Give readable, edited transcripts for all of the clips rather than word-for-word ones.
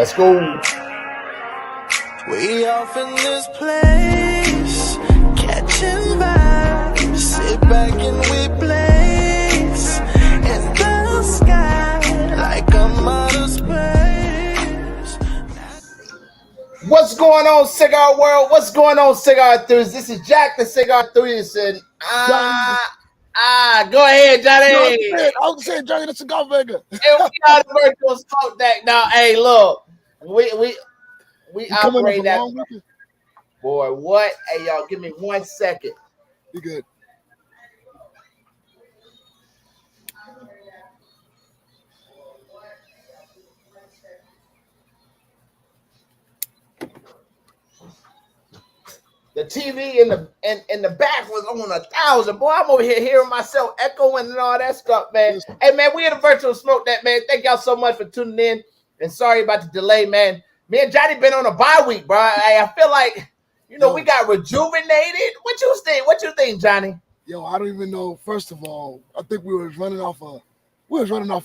Let's go. We off in this place, catching vibes, sit back and we blaze in the sky like I'm out of space. What's going on, Cigar World? What's going on, Cigar Enthusiasts? This is Jack, the Cigar Enthusiast, and go ahead, Johnny. I was saying, Johnny, the cigar maker. And we got a virtual smoke deck now. Hey, look, we operate that. Boy, what? Hey, y'all, give me 1 second. You good? The TV in the back was on 1,000. Boy, I'm over here hearing myself echoing and all that stuff, man. Hey, man, we in a virtual smoke that, man. Thank y'all so much for tuning in. And sorry about the delay, man. Me and Johnny been on a bye week, bro. I feel like, we got rejuvenated. What you think? What you think, Johnny? Yo, I don't even know. First of all, I think we was running off of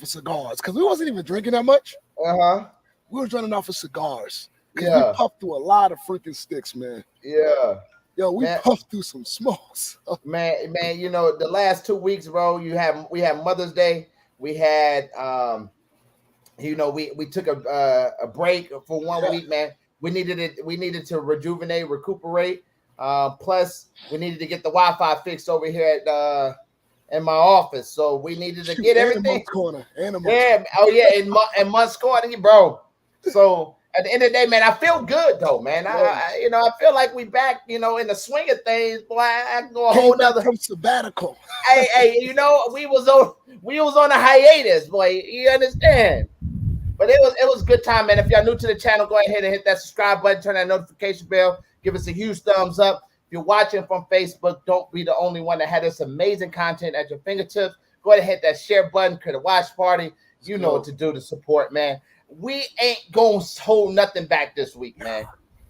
cigars because we wasn't even drinking that much. We was running off of cigars. Yeah, we puffed through a lot of freaking sticks, man. Yeah. Yo, we puffed through some smokes. man, the last 2 weeks, bro, we had Mother's Day. We had we took a break for 1 week, man. We needed to recuperate. Plus we needed to get the Wi-Fi fixed over here at in my office. So we needed to get everything. In Month's Corner, bro. So at the end of the day, man, I feel good though, man. I feel like we back, in the swing of things. Boy, I can go a whole nother from sabbatical. hey, we was on a hiatus, boy. You understand? But it was a good time, man. If y'all new to the channel, go ahead and hit that subscribe button, turn that notification bell, give us a huge thumbs up. If you're watching from Facebook, don't be the only one that had this amazing content at your fingertips. Go ahead and hit that share button, create a watch party. You know what to do to support, man. We ain't gonna hold nothing back this week, man.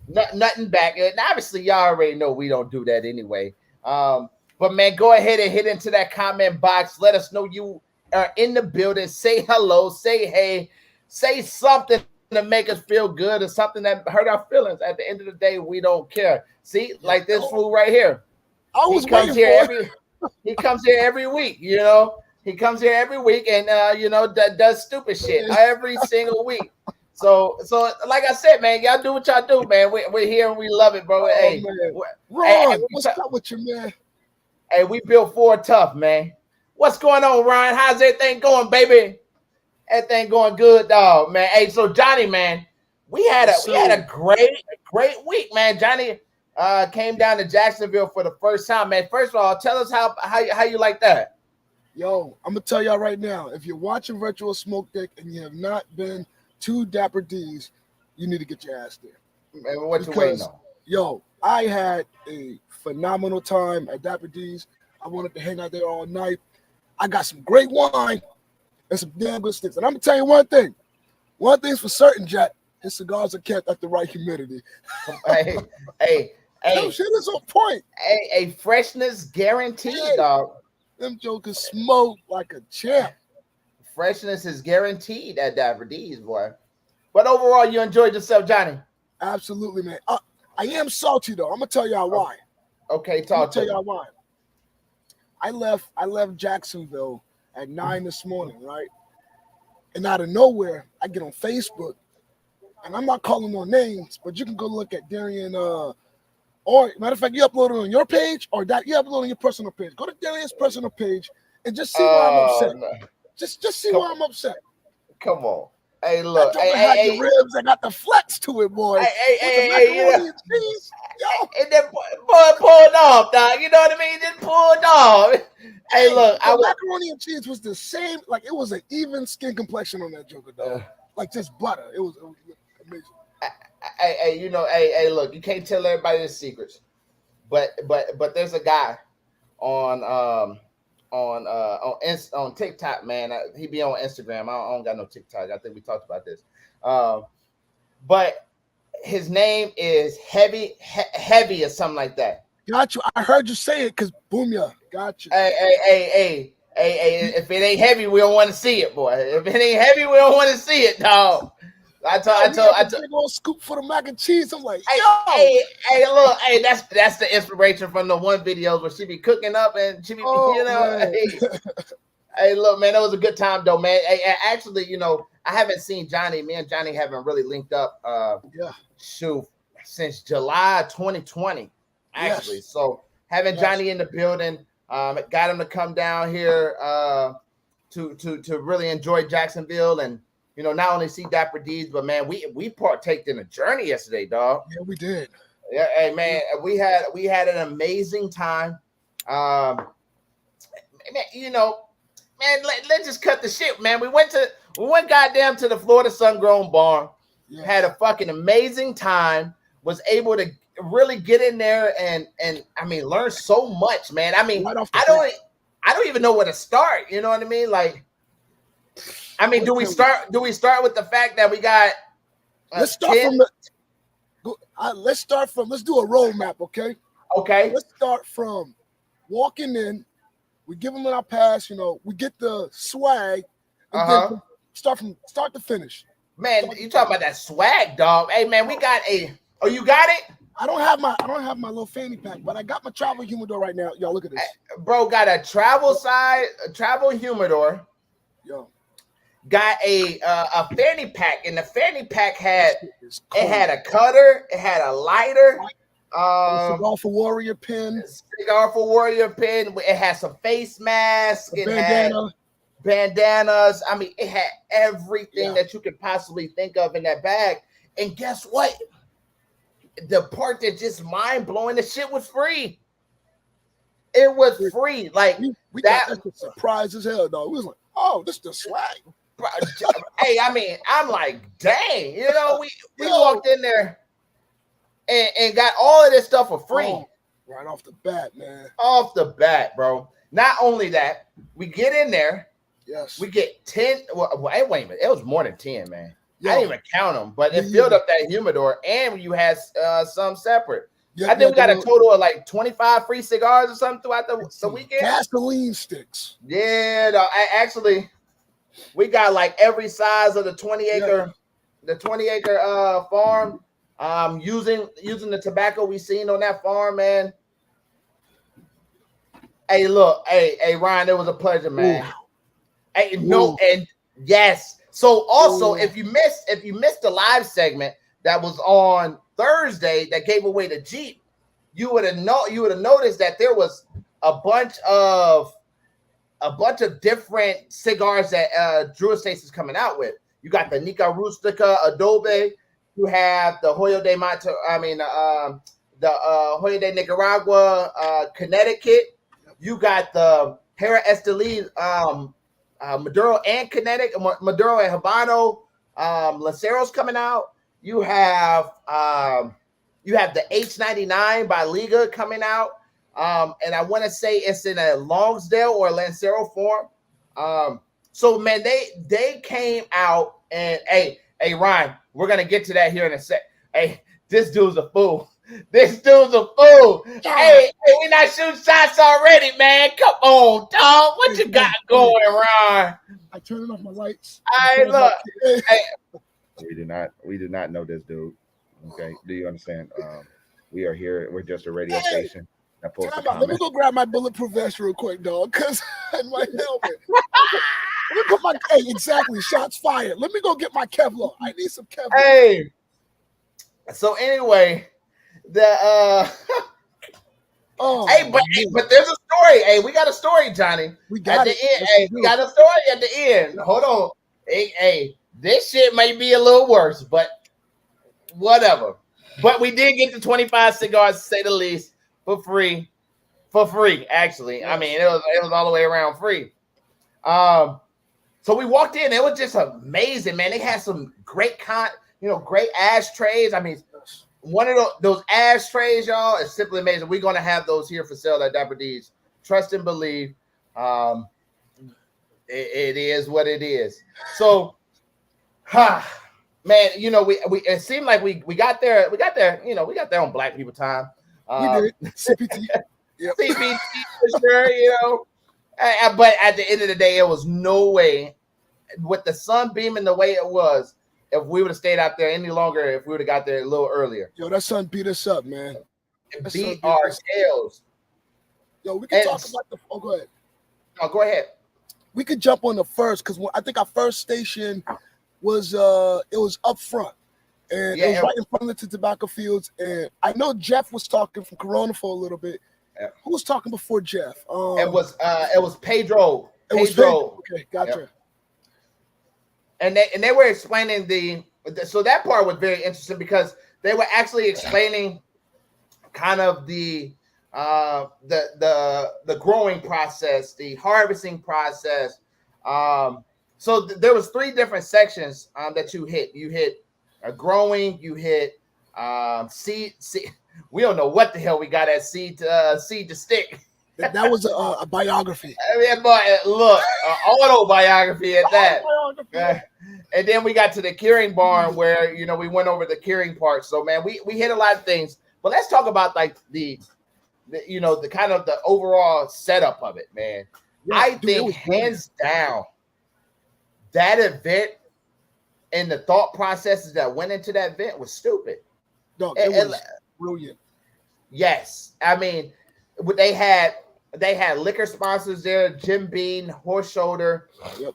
Nothing back. And obviously, y'all already know we don't do that anyway. But man, go ahead and hit into that comment box. Let us know you are in the building. Say hello. Say hey. Say something to make us feel good or something that hurt our feelings. At the end of the day, we don't care. See, like this fool right here. He comes here every week. He comes here every week and does stupid shit every single week. So like I said, man, y'all do what y'all do, man. We're here and we love it, bro. Hey, Ron, what's up with you, man? Hey, we built Ford tough, man. What's going on, Ryan? How's everything going, baby? Everything going good, dog, man. Hey, so Johnny, man, we had a great week, man. Johnny came down to Jacksonville for the first time, man. First of all, tell us how you like that. Yo, I'm gonna tell y'all right now, if you're watching Virtual Smoke Deck and you have not been to Dapper D's, you need to get your ass there. Man, what you waiting on? Yo, I had a phenomenal time at Dapper D's. I wanted to hang out there all night. I got some great wine and some damn good sticks. And I'm gonna tell you one thing. One thing's for certain, Jack. His cigars are kept at the right humidity. Hey, shit is on point. Hey, freshness guaranteed, dog. Them jokers smoke like a champ. Freshness is guaranteed at Dapper D's, boy. But overall, you enjoyed yourself, Johnny. Absolutely, man. I am salty though. I'm gonna tell y'all why. Okay, tell y'all why. I left Jacksonville at 9 this morning, right? And out of nowhere, I get on Facebook, and I'm not calling no names, but you can go look at Darian. Or matter of fact, you upload it on your page, or that you upload on your personal page. Go to Darian's personal page and just see why I'm upset. No. Just see why I'm upset. Come on. Hey, look. I had the ribs. I got the flex to it, boy. And then boy pulled off, dog. You know what I mean? Just pulled off. Hey, look. The macaroni and cheese was the same. Like, it was an even skin complexion on that joker, dog. Like, just butter. It was amazing. Hey, look, you can't tell everybody the secrets, but there's a guy on TikTok, man. He be on Instagram. I don't got no TikTok. I think we talked about this. But his name is Heavy or something like that. Got you. I heard you say it because boom, yeah. Got you. Hey, if it ain't heavy, we don't want to see it, boy. If it ain't heavy, we don't want to see it, dog. I Yo, told, a big old scoop for the mac and cheese. I'm like, Hey, yo, look, hey, that's the inspiration from the one videos where she be cooking up and she be, oh man. Hey, look, man, it was a good time though, man. Hey, actually, I haven't seen Johnny. Me and Johnny haven't really linked up. Yeah. Shoot, since July 2020, actually. Yes. So having Yes. Johnny in the building, got him to come down here to really enjoy Jacksonville and not only see Dapper D's, but man, we partaked in a journey yesterday, dog. Yeah, we did. Yeah, hey man, we had an amazing time. Man, man, let's just cut the shit, man. We went goddamn to the Florida Sun Grown Barn. Yes. Had a fucking amazing time. Was able to really get in there and I mean learn so much, man. I mean, Right off I don't even know where to start. You know what I mean? Like, I mean, do we start with the fact that we got? Let's start from let's do a roadmap, okay? Okay. Let's start from walking in. We give them our pass, we get the swag, and then start from start to finish. Man, you talking about that swag, dog? Hey, man, we got Oh, you got it? I don't have my little fanny pack, but I got my travel humidor right now. Y'all look at this. Bro, got a travel humidor. Yo. Got a fanny pack, and the fanny pack had a cutter, it had a lighter, cigar for warrior pin. It had some face masks, had bandanas. I mean, it had everything that you could possibly think of in that bag. And guess what? The part that just mind blowing, the shit was free. It was free. Like we got that surprise as hell, dog. We was like, oh, this is the swag. Hey, I mean, I'm like, dang, we walked in there and got all of this stuff for free. Oh, right off the bat, man. Off the bat, bro. Not only that, we get in there. Yes. We get 10. Well, wait a minute. It was more than 10, man. I didn't even count them, but it filled up that humidor, and you had some separate. I think we got a total of like 25 free cigars or something throughout the weekend. Gasoline sticks. Yeah, we got like every size of the 20-acre farm. Using the tobacco we seen on that farm, man. Hey, look, hey, Ryan, it was a pleasure, man. Ooh. Hey, no, and yes. So also, if you missed the live segment that was on Thursday that gave away the Jeep, you would have noticed that there was a bunch of different cigars that Drew Estates is coming out with. You got the Nica Rustica Adobe. You have the Hoyo de Hoyo de Nicaragua, Connecticut. You got the Hera Esteli, Maduro and Kinetic, Maduro and Habano, Lanceros coming out. You have the H99 by Liga coming out, and I want to say it's in a Longsdale or Lancero form. So man, they came out and hey Ryan, we're gonna get to that here in a sec. Hey, this dude's a fool. This dude's a fool. Hey, we not shooting shots already, man. Come on, dog. What you got going, Ron? I turned off my lights. Hey, look. Hey. We do not know this dude. Okay. Do you understand? We are here. We're just a radio station. Let me go grab my bulletproof vest real quick, dog, because in my helmet. Let me put my exactly. Shots fired. Let me go get my Kevlar. I need some Kevlar. Hey. So anyway. But there's a story. Hey, we got a story, Johnny. We got a story at the end. Hold on. Hey, this shit may be a little worse, but whatever. But we did get the 25 cigars, to say the least, for free. Actually. Yes. I mean, it was all the way around free. So we walked in. It was just amazing, man. They had some great great ashtrays. I mean, one of those ashtrays, y'all, is simply amazing. We're gonna have those here for sale at Dapper D's. Trust and believe. It is what it is. So, man, we it seemed like we got there. We got there on Black People time. We did CPT. Yep. CPT for sure. But at the end of the day, it was no way with the sun beaming the way it was. if we would have stayed out there any longer, if we would have got there a little earlier. Yo, that son beat us up, man. It beat our tails. Yo, we can talk about the. Oh, go ahead. No, go ahead. We could jump on the first because I think our first station was it was up front, and it was right in front of the tobacco fields. And I know Jeff was talking from Corona for a little bit. Yeah. Who was talking before Jeff? It was Pedro. It was Pedro. Okay, gotcha. Yep. And they were explaining so that part was very interesting because they were actually explaining kind of the growing process, the harvesting process. So there was 3 different sections that you hit. You hit growing, you hit seed. We don't know what the hell we got at seed to stick. That was a biography. I mean, but look, autobiography at that. And then we got to the curing barn where we went over the curing part. So man, we hit a lot of things. But let's talk about like the kind of the overall setup of it, man. Yeah, I think hands down that event and the thought processes that went into that event was stupid. No, it was brilliant. Yes, I mean they had liquor sponsors there, Jim Beam, Horse Shoulder. Yep.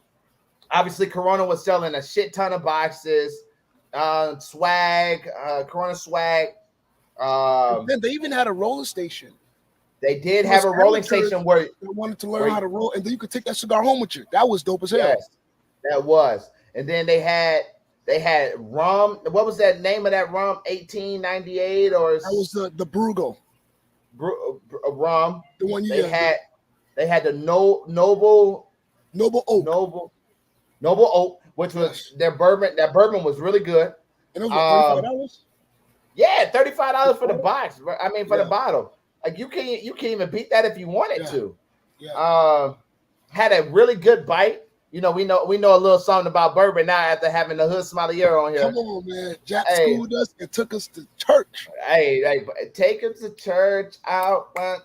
Obviously, Corona was selling a shit ton of boxes, swag, Corona swag. Then they even had a roller station. They did have a rolling station where they wanted to learn how to roll, and then you could take that cigar home with you. That was dope as hell. Yes, that was. And then they had rum. What was that name of that rum? 1898 or that was the Brugal rum. The one they had the Noble Oak, which was their bourbon. That bourbon was really good. And it was $35. Yeah, $35 for the box. I mean, for the bottle. Like you can't even beat that if you wanted to. Yeah. Had a really good bite. We know a little something about bourbon now after having the Hood Sommelier on here. Come on, man. Jack schooled us and took us to church. Hey, take us to church out. I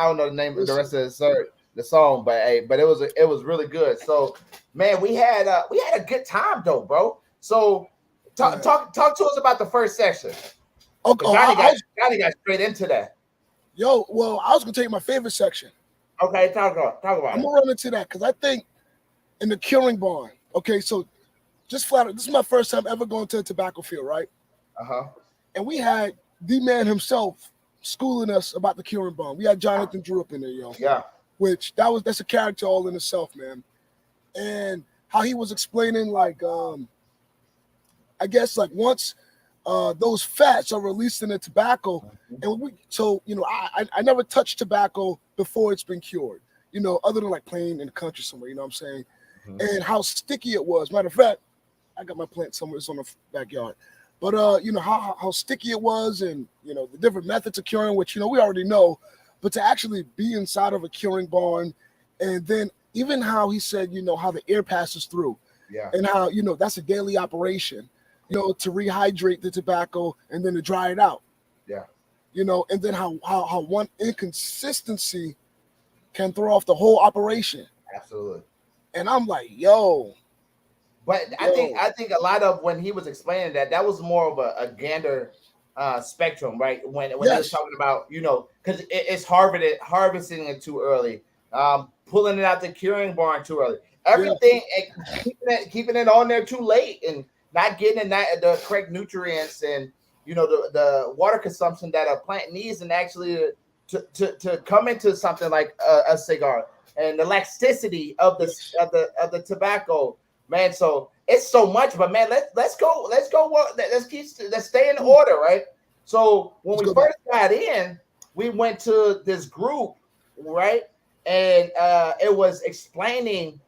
don't know the name of the rest of the song, but it was really good. So, man, we had a good time though, bro. So, talk to us about the first section. Okay, Johnny got straight into that. Yo, well, I was gonna tell you my favorite section. Okay, talk about it. I'm gonna run into that because I think in the curing barn. Okay, so just flat out, this is my first time ever going to a tobacco field, right? And we had the man himself schooling us about the curing barn. We had Jonathan Drew up in there, yo. Yeah. Which that's a character all in itself, man. And how he was explaining, like, I guess like once those fats are released in the tobacco, and I never touched tobacco before it's been cured, other than like playing in the country somewhere, you know what I'm saying? And how sticky it was. Matter of fact, I got my plant somewhere, it's on the backyard. But how sticky it was, and the different methods of curing, which we already know, but to actually be inside of a curing barn, and then even how he said, how the air passes through, and how that's a daily operation, to rehydrate the tobacco and then to dry it out, and then how one inconsistency can throw off the whole operation. Absolutely. And I'm like, yo. But I think a lot of when he was explaining that was more of a gander spectrum, right? When he was talking about, because it's harvesting it too early, pulling it out the curing barn too early, everything, keeping it on there too late, and not getting the correct nutrients and the water consumption that a plant needs, and actually to come into something like a cigar, and the elasticity of the tobacco, man. So it's so much, but man, let's stay in order, right? So when we first got in, we went to this group, right, and it was explaining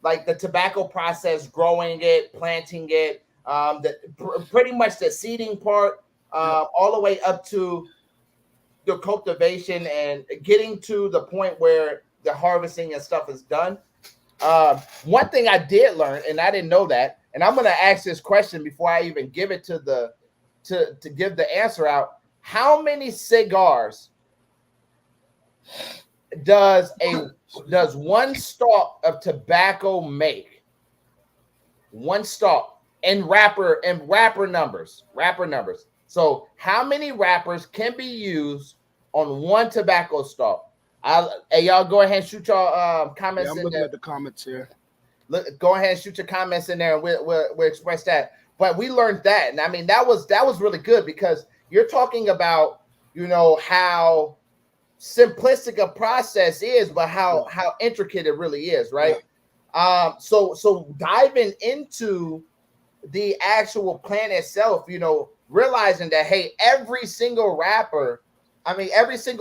like the tobacco process, growing it, planting it, pretty much the seeding part, all the way up to the cultivation and getting to the point where the harvesting and stuff is done. One thing I did learn, and I didn't know that, and I'm going to ask this question before I even give it to give the answer out. How many cigars does one stalk of tobacco make? One stalk. and rapper numbers. So how many wrappers can be used on one tobacco stalk? Hey, y'all go ahead and shoot your comments. I'm in looking there. at the comments here. Go ahead and shoot your comments in there, and we'll express that. But we learned that, and I mean that was really good, because you're talking about, you know, how simplistic a process is, but how intricate it really is, right? So diving into the actual plant itself, you know, realizing that, hey, every single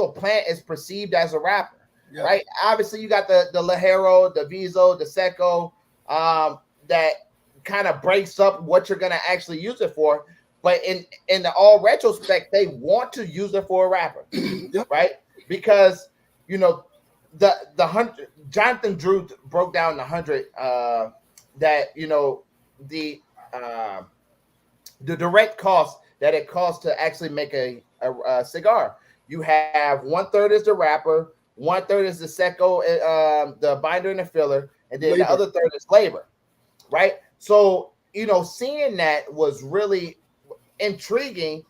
plant is perceived as a wrapper, right? Obviously, you got the Lajero, the Viso, the Seco, that kind of breaks up what you're going to actually use it for. But in the all retrospect, they want to use it for a wrapper, right? Because, you know, the 100, Jonathan Drew broke down the 100 that, you know, the direct cost that it costs to actually make a cigar. You have 1/3 is the wrapper, 1/3 is the seco, the binder and the filler, and then the other third is labor, right? So, you know, seeing that was really intriguing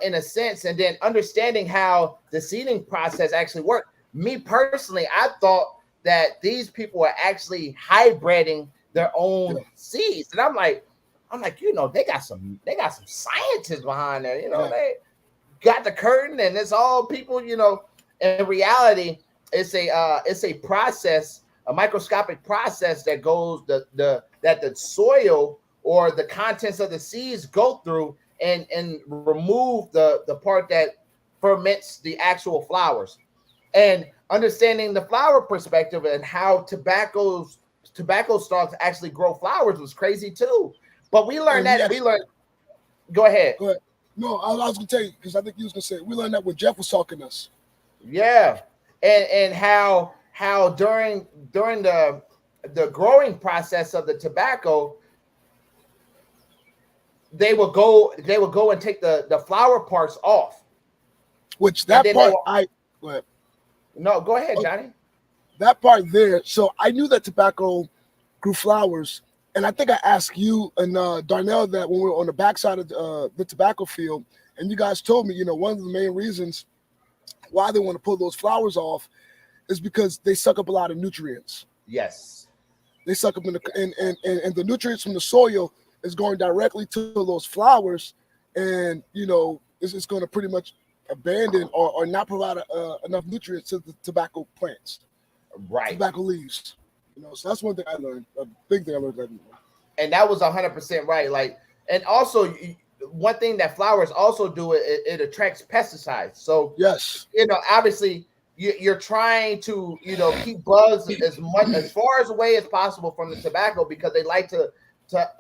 in a sense, and then understanding how the seeding process actually worked. Me personally, I thought that these people were actually hybriding their own seeds, and I'm like, you know, they got some scientists behind there. You know, they got the curtain, and it's all people. You know, in reality, it's a process, a microscopic process that goes that the soil or the contents of the seeds go through and remove the part that ferments the actual flowers. And understanding the flower perspective and how tobacco stalks actually grow flowers was crazy too. But we learned Go ahead. Go ahead. No, I was going to tell you, because I think you was going to say we learned that when Jeff was talking to us. Yeah, and how during the growing process of the tobacco, they would go and take the flower parts off. Which that part go ahead. No, go ahead, Johnny. That part there. So I knew that tobacco grew flowers, and I think I asked you and Darnell that when we were on the backside of the tobacco field, and you guys told me, you know, one of the main reasons why they want to pull those flowers off is because they suck up a lot of nutrients. Yes, they suck up and the nutrients from the soil is going directly to those flowers, and you know it's going to pretty much abandon or not provide enough nutrients to the tobacco plants, right? Tobacco leaves. You know, so that's one thing I learned. A big thing I learned. And that was 100% right. Like, and also one thing that flowers also do, it attracts pesticides. So yes, you know, obviously you're trying to, you know, keep bugs as far away as possible from the tobacco, because they like to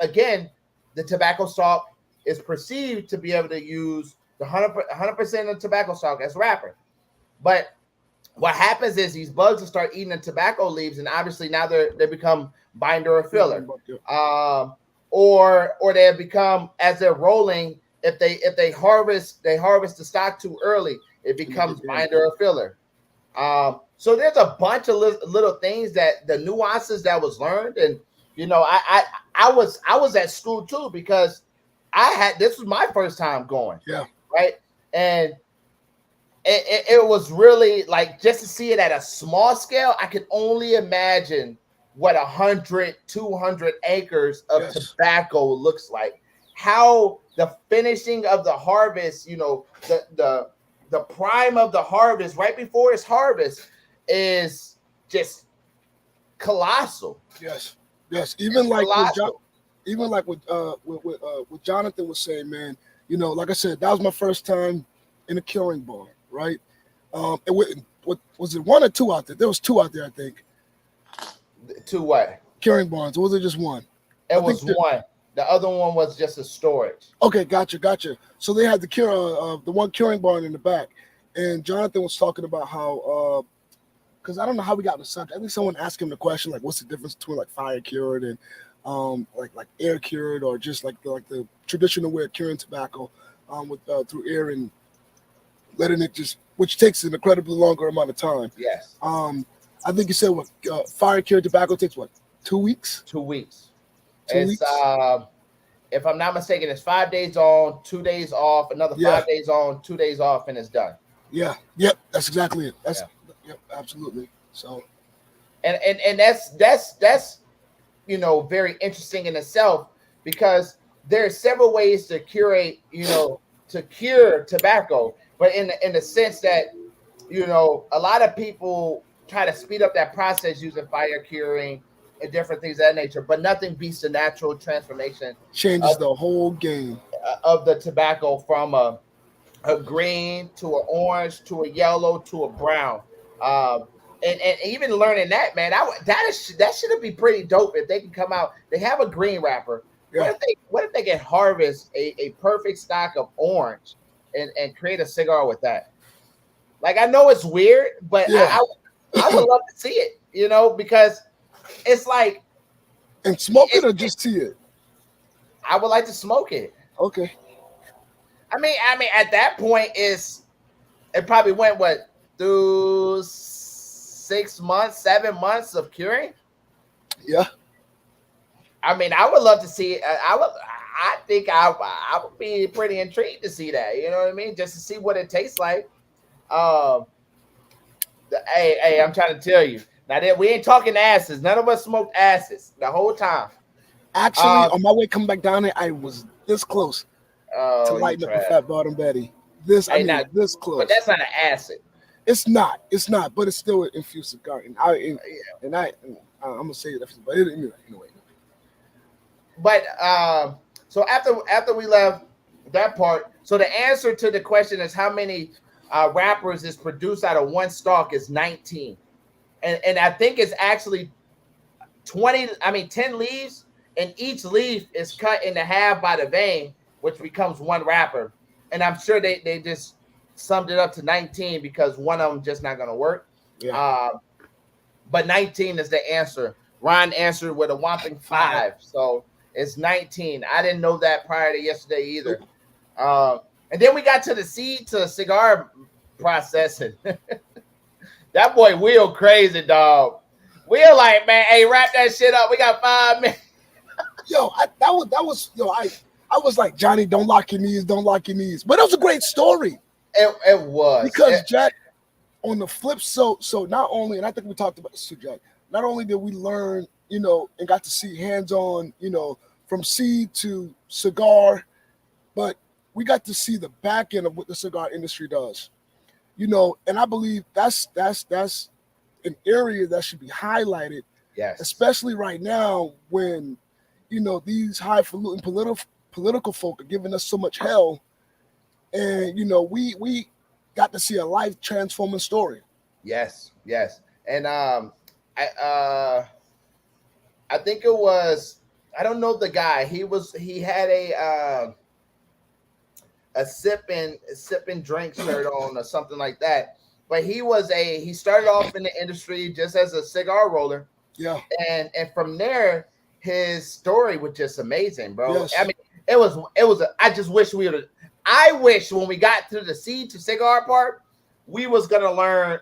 again, the tobacco stalk is perceived to be able to use the 100% of tobacco stalk as wrapper. But what happens is these bugs will start eating the tobacco leaves, and obviously now they become binder or filler, or they become, as they're rolling, if they harvest the stock too early, it becomes binder or filler. So there's a bunch of little things, that the nuances that was learned. And you know, I was at school too, because this was my first time going, right, and it was really like, just to see it at a small scale. I could only imagine what 100, 200 acres of tobacco looks like. How the finishing of the harvest, you know, the prime of the harvest, right before its harvest, is just colossal. Yes. Even like what Jonathan was saying, man. You know, like I said, that was my first time in a curing barn, right? What was it, one or two out there? There was two out there, I think. Two what? Curing barns, or was it just one? It was one. The other one was just a storage. Okay, gotcha. So they had the one curing barn in the back, and Jonathan was talking about how, because I don't know how we got in the subject. I think someone asked him the question, like, what's the difference between like fire cured and like air cured, or just like the traditional way of curing tobacco through air and letting it just, which takes an incredibly longer amount of time. Yes. I think you said fire cured tobacco takes what, 2 weeks? 2 weeks. if I'm not mistaken, it's 5 days on, 2 days off, another Yeah. 5 days on, 2 days off, and it's done. Yeah. Yep. That's exactly it. That's Yeah. yep. Absolutely. So. And that's very interesting in itself, because there are several ways to curate, to cure tobacco, but in the sense that a lot of people try to speed up that process using fire curing and different things of that nature, but nothing beats the natural transformation Changes the whole game. of the tobacco from a green to an orange to a yellow to a brown. And even learning that, man, that should be pretty dope if they can come out. They have a green wrapper. Yeah. What if they can harvest a perfect stock of orange and create a cigar with that? Like, I know it's weird, but Yeah. I would love to see it, because it's like, And smoke it or just see it? I would like to smoke it. Okay. I mean, at that point, it probably went through 6 months, 7 months of curing. Yeah. I mean, I would love to see it. I think I would be pretty intrigued to see that. You know what I mean? Just to see what it tastes like. Hey, I'm trying to tell you. Now that we ain't talking asses. None of us smoked asses the whole time. Actually, on my way coming back down there, I was this close to lighting up a Fat Bottom Betty. This close. But that's not an acid. It's not, but it's still an infused cigar. And I'm gonna say it, but anyway. But so after we left that part, so the answer to the question is how many wrappers is produced out of one stalk is 19, and I think it's actually 10 leaves, and each leaf is cut into half by the vein, which becomes one wrapper. And I'm sure they just summed it up to 19 because one of them just not gonna work. Yeah. But 19 is the answer. Ron answered with a whopping 5, so it's 19. I didn't know that prior to yesterday either. And then we got to the seed to cigar processing. That boy Will crazy, dog. Will like, man, hey, wrap that shit up. We got 5 minutes. Yo, I was like, Johnny, don't lock your knees. But it was a great story. It was. Because Jack, on the flip, so not only, and I think we talked about this too, Jack, not only did we learn, and got to see hands-on, from seed to cigar, but we got to see the back end of what the cigar industry does. And I believe that's an area that should be highlighted. Yes. Especially right now when, these highfalutin political folk are giving us so much hell. And, we got to see a life transforming story. Yes. And I think it was, I don't know the guy. He had a sipping drink shirt on or something like that. But he started off in the industry just as a cigar roller. Yeah. And from there, his story was just amazing, bro. Yes. I mean, it was I just wish I wish when we got to the seed to cigar part, we was gonna learn,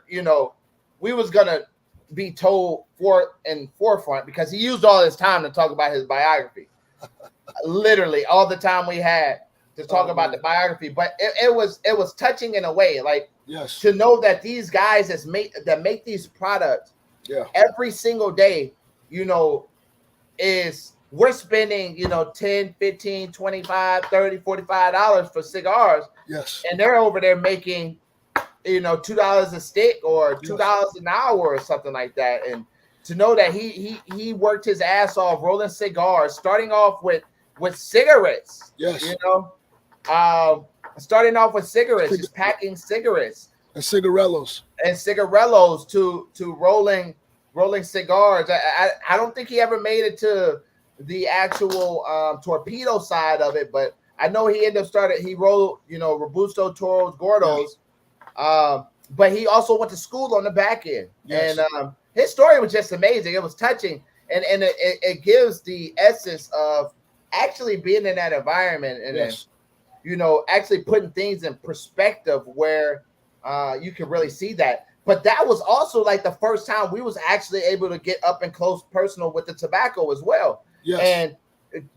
we was gonna be told forefront, because he used all his time to talk about his biography. Literally all the time we had to talk about the biography. But it was touching in a way, like, yes, to know that these guys that make these products every single day, we're spending, 10, 15, 25, 30, $45 for cigars. Yes. And they're over there making, $2 a stick or $2 an hour or something like that. And to know that he worked his ass off rolling cigars, starting off with cigarettes. Yes. Starting off with cigarettes, just packing cigarettes. And cigarellos to rolling cigars. I don't think he ever made it to the actual torpedo side of it, but I know he rolled, Robusto, Toros, Gordos. But he also went to school on the back end. Yes. And his story was just amazing. It was touching, and it gives the essence of actually being in that environment and yes. Actually putting things in perspective where you can really see that. But that was also like the first time we was actually able to get up and close personal with the tobacco as well. Yes. And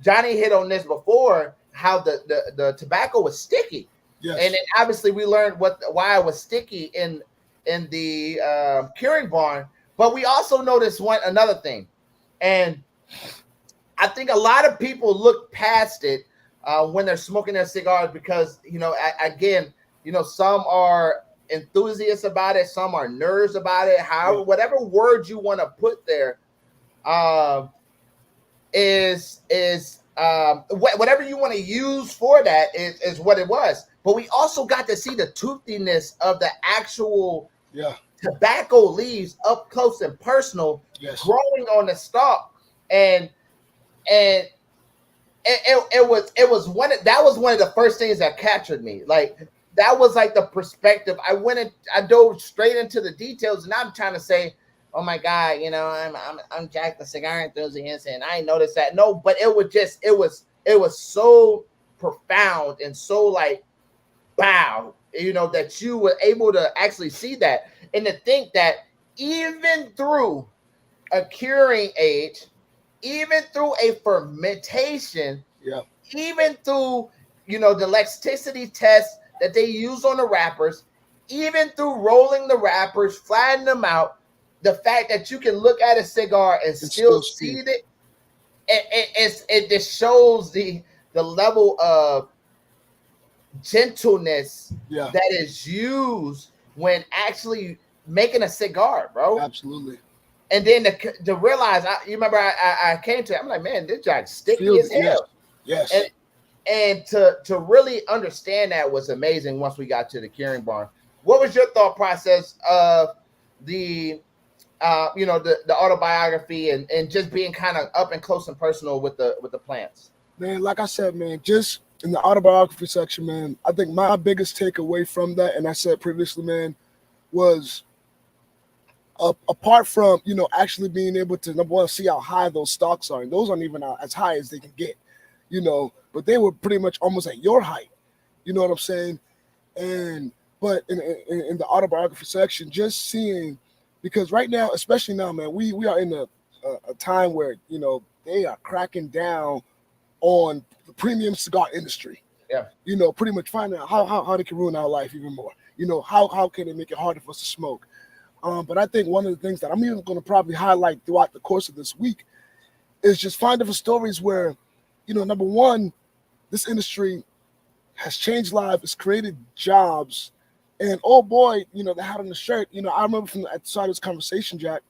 Johnny hit on this before, how the tobacco was sticky. Yes. And then obviously we learned why it was sticky in the curing barn. But we also noticed another thing, and I think a lot of people look past it when they're smoking their cigars because, again, some are enthusiasts about it, some are nerds about it. However, whatever word you want to put there, whatever you want to use for that is what it was. But we also got to see the toothiness of the actual tobacco leaves up close and personal, growing on the stalk, and it was one of the first things that captured me. Like, that was like the perspective. I dove straight into the details, and I'm trying to say, oh my God, I'm Jack the cigar enthusiast, and I noticed that. No, but it was so profound and so like, wow, that you were able to actually see that, and to think that even through a curing age, even through a fermentation, even through the elasticity test that they use on the wrappers, even through rolling the wrappers, flattening them out, the fact that you can look at a cigar and still see it just shows the level of gentleness that is used when actually making a cigar, bro. Absolutely. And then to realize, you remember I came to it, I'm like, man, this jack's sticky as hell. Yes. And to really understand that was amazing once we got to the curing barn. What was your thought process of the autobiography and just being kind of up and close and personal with the plants? Man, like I said, man, just in the autobiography section, man, I think my biggest takeaway from that, and I said previously, man, was apart from, actually being able to, number one, see how high those stocks are. And those aren't even as high as they can get, but they were pretty much almost at your height. You know what I'm saying? But in the autobiography section, just seeing, because right now, especially now, man, we are in a time where, they are cracking down on the premium cigar industry. Yeah. Pretty much finding out how they can ruin our life even more. How can they make it harder for us to smoke? But I think one of the things that I'm even going to probably highlight throughout the course of this week is just find different stories where, number one, this industry has changed lives, it's created jobs. And oh boy, the hat on the shirt, I remember at the start of this conversation, Jack,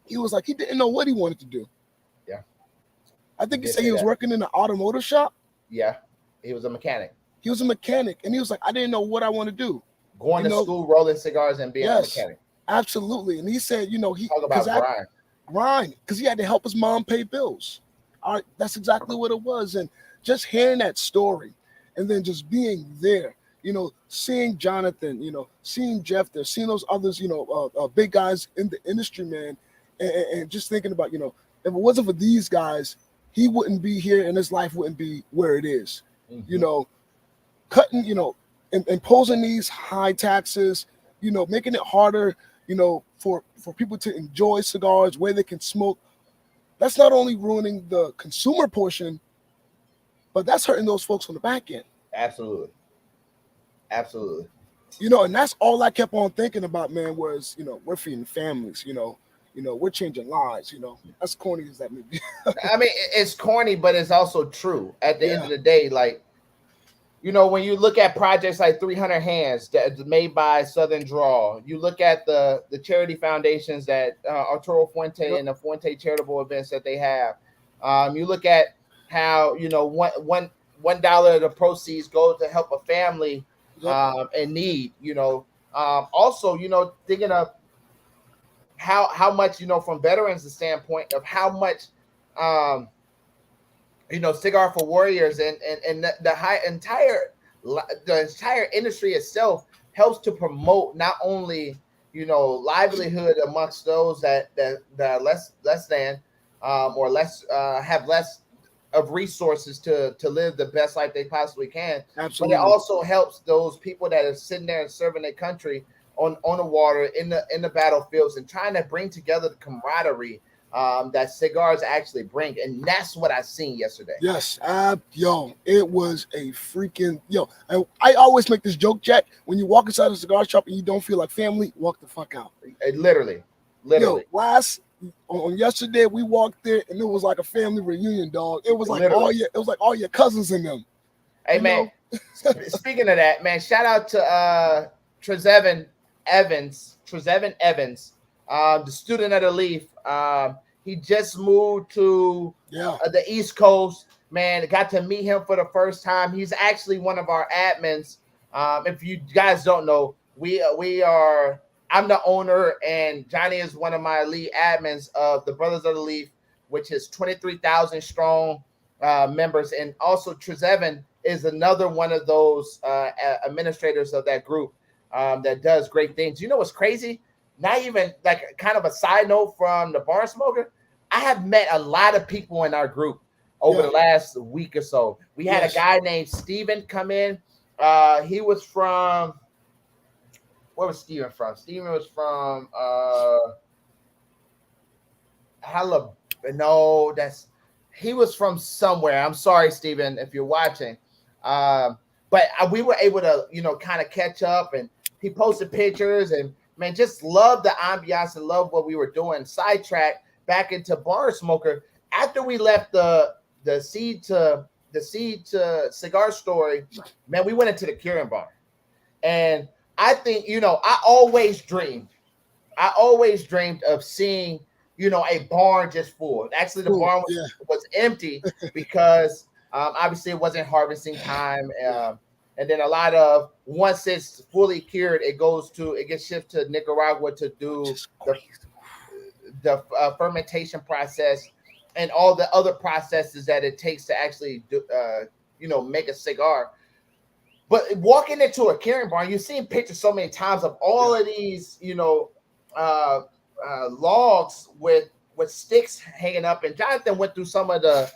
he was like, he didn't know what he wanted to do. Yeah. I think he said he was working in an automotive shop. Yeah. He was a mechanic. And he was like, I didn't know what I want to do. Going to school, rolling cigars, and being a mechanic. Absolutely. And he said, he talk about grind, because he had to help his mom pay bills. All right, that's exactly what it was. And just hearing that story and then just being there, seeing Jonathan, seeing Jeff there, seeing those others, big guys in the industry, man, and just thinking about, if it wasn't for these guys, he wouldn't be here and his life wouldn't be where it is. Mm-hmm. Cutting, imposing these high taxes, making it harder, for people to enjoy cigars where they can smoke. That's not only ruining the consumer portion, but that's hurting those folks on the back end. Absolutely. And that's all I kept on thinking about, man, was, we're feeding families, we're changing lives, as corny as that may be. I mean, it's corny, but it's also true at the end of the day. Like, when you look at projects like 300 Hands that's made by Southern Draw, you look at the charity foundations that Arturo Fuente and the Fuente charitable events that they have. You look at how, $1 of the proceeds goes to help a family in need. Also, thinking of how much, from veterans' standpoint of how much, Cigar for Warriors and the entire industry itself helps to promote not only, livelihood amongst those that are less than or less have less of resources to live the best life they possibly can. Absolutely. But it also helps those people that are sitting there and serving their country on the water, in the battlefields, and trying to bring together the camaraderie that cigars actually bring, and that's what I seen yesterday. Yes, it was a freaking I always make this joke, Jack. When you walk inside a cigar shop and you don't feel like family, walk the fuck out. Literally. Yo, on yesterday we walked there and it was like a family reunion, dog. It was like all your cousins in them. Hey man, speaking of that, man, shout out to Trezevan Evans, the student of the Leaf. He just moved to the East Coast. Man, got to meet him for the first time. He's actually one of our admins. If you guys don't know, we are. I'm the owner, and Johnny is one of my lead admins of the Brothers of the Leaf, which is 23,000 strong members, and also Trezevan is another one of those administrators of that group that does great things. You know what's crazy? Not even like kind of a side note from the Barn Smoker. I have met a lot of people in our group over the last week or so. We had a guy named Steven come in. He was from, where was Steven from? Steven was from he was from somewhere. I'm sorry, Steven, if you're watching. But we were able to, kind of catch up, and he posted pictures, and man, just love the ambiance and love what we were doing. Sidetrack back into Bar Smoker. After we left the seed to cigar story, man, we went into the curing barn. And I think, I always dreamed of seeing, a barn just full. Actually, the barn was empty because obviously it wasn't harvesting time. And then a lot of, once it's fully cured, it gets shipped to Nicaragua to do the fermentation process and all the other processes that it takes to actually do, make a cigar. But walking into a curing barn, you've seen pictures so many times of all of these, logs with sticks hanging up. And Jonathan went through some of the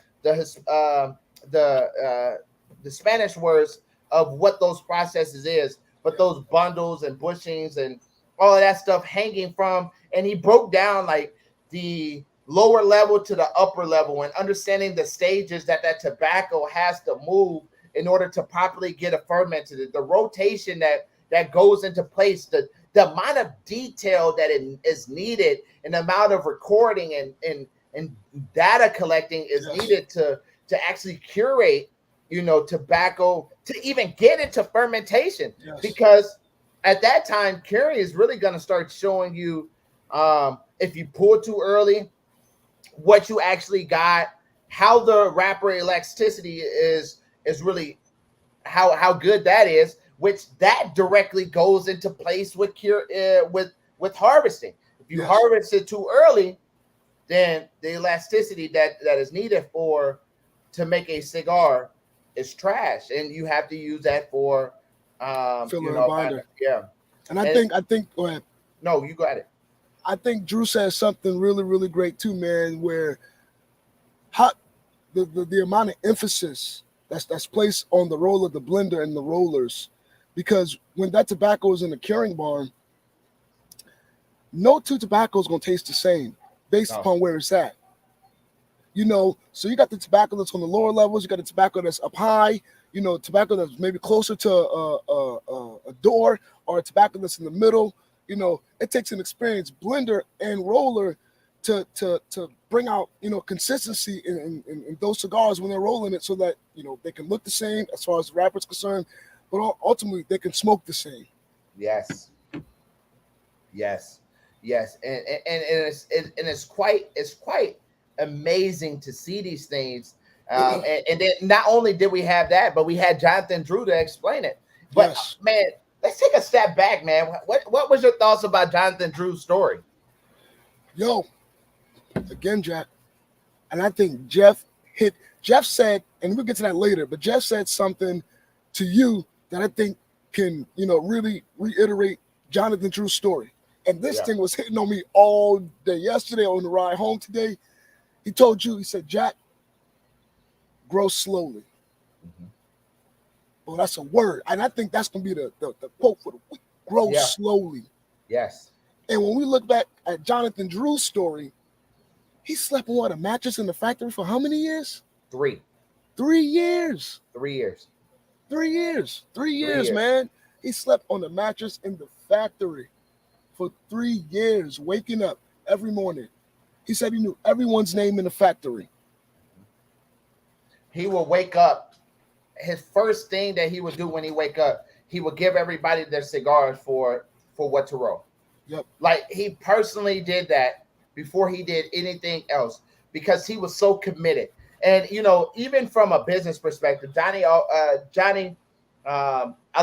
Spanish words of what those processes is, but those bundles and bushings and all of that stuff hanging from, and he broke down like the lower level to the upper level and understanding the stages that tobacco has to move in order to properly get it fermented, the rotation that goes into place, the amount of detail that is needed, and the amount of recording and data collecting is needed to actually curate, tobacco to even get into fermentation. Because at that time, curing is really going to start showing you if you pour too early, what you actually got, how the wrapper elasticity is really how good that is, which that directly goes into place with with harvesting. If you harvest it too early, then the elasticity that is needed to make a cigar is trash, and you have to use that for filler and binder. And I think go ahead. No, you got it. I think Drew says something really, really great too, man, where the amount of emphasis that's placed on the role of the blender and the rollers, because when that tobacco is in the curing barn, no two tobaccos gonna taste the same based upon where it's at. So you got the tobacco that's on the lower levels, you got the tobacco that's up high, tobacco that's maybe closer to a door, or a tobacco that's in the middle. It takes an experienced blender and roller to bring out, consistency in those cigars when they're rolling it, so that, they can look the same as far as the wrapper's concerned, but ultimately they can smoke the same. Yes. And it's quite amazing to see these things. And then not only did we have that, but we had Jonathan Drew to explain it. But man, let's take a step back, man. What was your thoughts about Jonathan Drew's story? Again, Jack, and I think Jeff said, and we'll get to that later, but Jeff said something to you that I think can, really reiterate Jonathan Drew's story. And this thing was hitting on me all day yesterday on the ride home today. He told you, he said, Jack, grow slowly. Mm-hmm. Well, that's a word. And I think that's going to be the quote for the week. Grow slowly. Yes. And when we look back at Jonathan Drew's story, He slept on what, a mattress in the factory for how many years? 3 3 years. 3 years. 3 years. 3 3 years, years. man. He slept on the mattress in the factory for 3 years, waking up every morning. He said he knew everyone's name in the factory. He will wake up. His first thing that he would do when he wake up, he would give everybody their cigars for what to roll. Yep. Like he personally did that before he did anything else because he was so committed. And you know, even from a business perspective, Johnny, I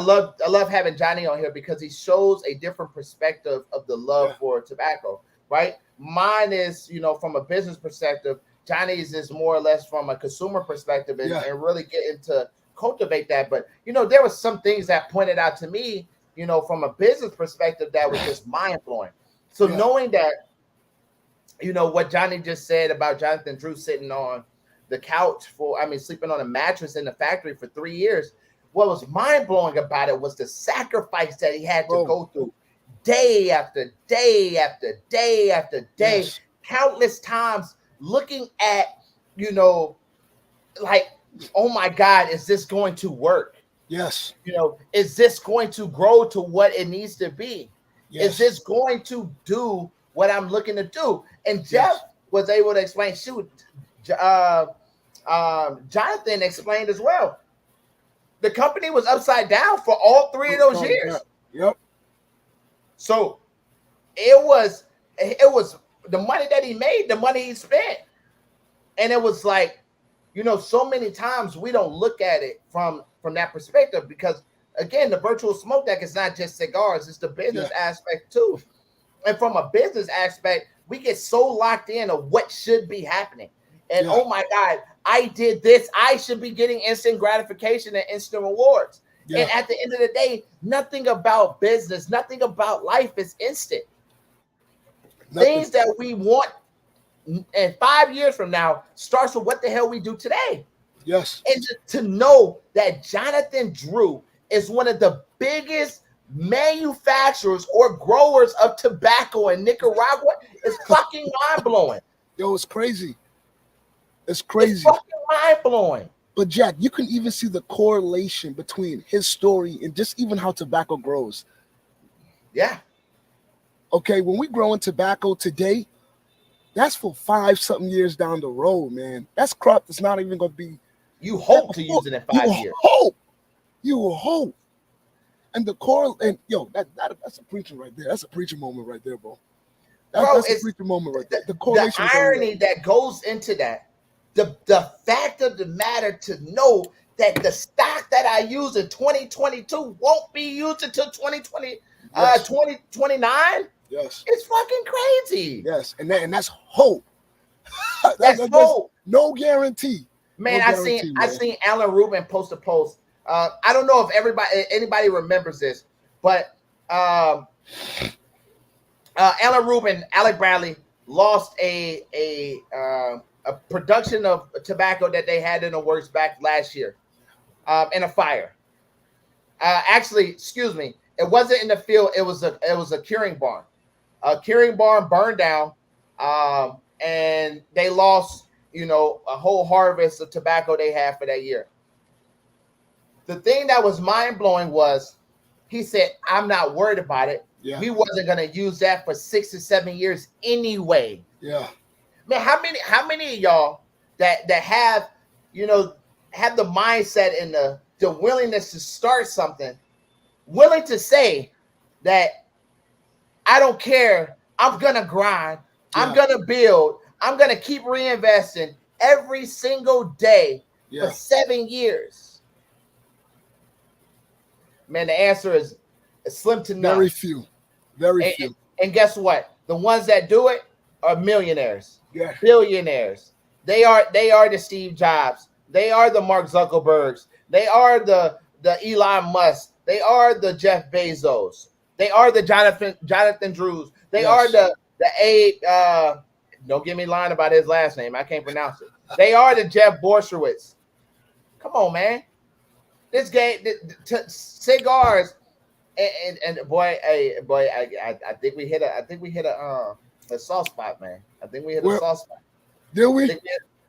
love having Johnny on here because he shows a different perspective of the love for tobacco. Right? Mine is, you know, from a business perspective. Johnny's is more or less from a consumer perspective and really getting to cultivate that. But you know, there was some things that pointed out to me, you know, from a business perspective that was just mind blowing. So knowing that, you know, what Johnny just said about Jonathan Drew sitting on the couch sleeping on a mattress in the factory for 3 years. What was mind blowing about it was the sacrifice that he had to go through day after day after day after day, countless times looking at, you know, like, oh my God, is this going to work? Yes. You know, is this going to grow to what it needs to be? Yes. Is this going to do what I'm looking to do? And Jeff was able to explain, Jonathan explained as well. The company was upside down for all 3 of those years. Yep. So it was the money that he made, the money he spent. And it was like, you know, so many times we don't look at it from that perspective because, again, the virtual smoke deck is not just cigars, it's the business aspect too. And from a business aspect, we get so locked in of what should be happening. And oh my God, I did this. I should be getting instant gratification and instant rewards. Yeah. And at the end of the day, nothing about business, nothing about life is instant. Nothing. Things that we want and 5 years from now starts with what the hell we do today. Yes. And to know that Jonathan Drew is one of the biggest manufacturers or growers of tobacco in Nicaragua is fucking mind-blowing. Yo, it's crazy. It's crazy. It's fucking mind-blowing. But Jack, you can even see the correlation between his story and just even how tobacco grows. Yeah. Okay, when we grow in tobacco today, that's for 5-something years down the road, man. That's crop that's not even going to be. You hope to use it in 5 years. You will hope. And the core, and yo, that's a preacher right there. That's a preacher moment right there, bro. That's a preacher moment right there. The irony that goes into that, the fact of the matter to know that the stock that I use in 2022 won't be used until 2029. Yes, it's fucking crazy. Yes, and that's hope. that's hope. No guarantee. Man, I seen Alan Rubin post a post. I don't know if anybody remembers this, but Alan Rubin, Alec Bradley lost a production of tobacco that they had in the works back last year in a fire. Actually, excuse me, it wasn't in the field. It was a curing barn. A curing barn burned down, and they lost, you know, a whole harvest of tobacco they had for that year. The thing that was mind-blowing was he said, I'm not worried about it. Yeah. We wasn't going to use that for 6 to 7 years anyway. Yeah. Man, how many of y'all that have, you know, have the mindset and the willingness to start something, willing to say that I don't care, I'm going to grind, I'm going to build, I'm going to keep reinvesting every single day for 7 years? Man, the answer is slim to none. Very few. Very few. And guess what? The ones that do it are millionaires, yeah, billionaires. They are the Steve Jobs. They are the Mark Zuckerbergs. They are the Elon Musk. They are the Jeff Bezos. They are the Jonathan Drews. They are the don't get me lying about his last name. I can't pronounce it. They are the Jeff Borshowitz. Come on, man. This game, cigars, and boy, I think we hit a soft spot, man. I think we hit a soft spot. Did we?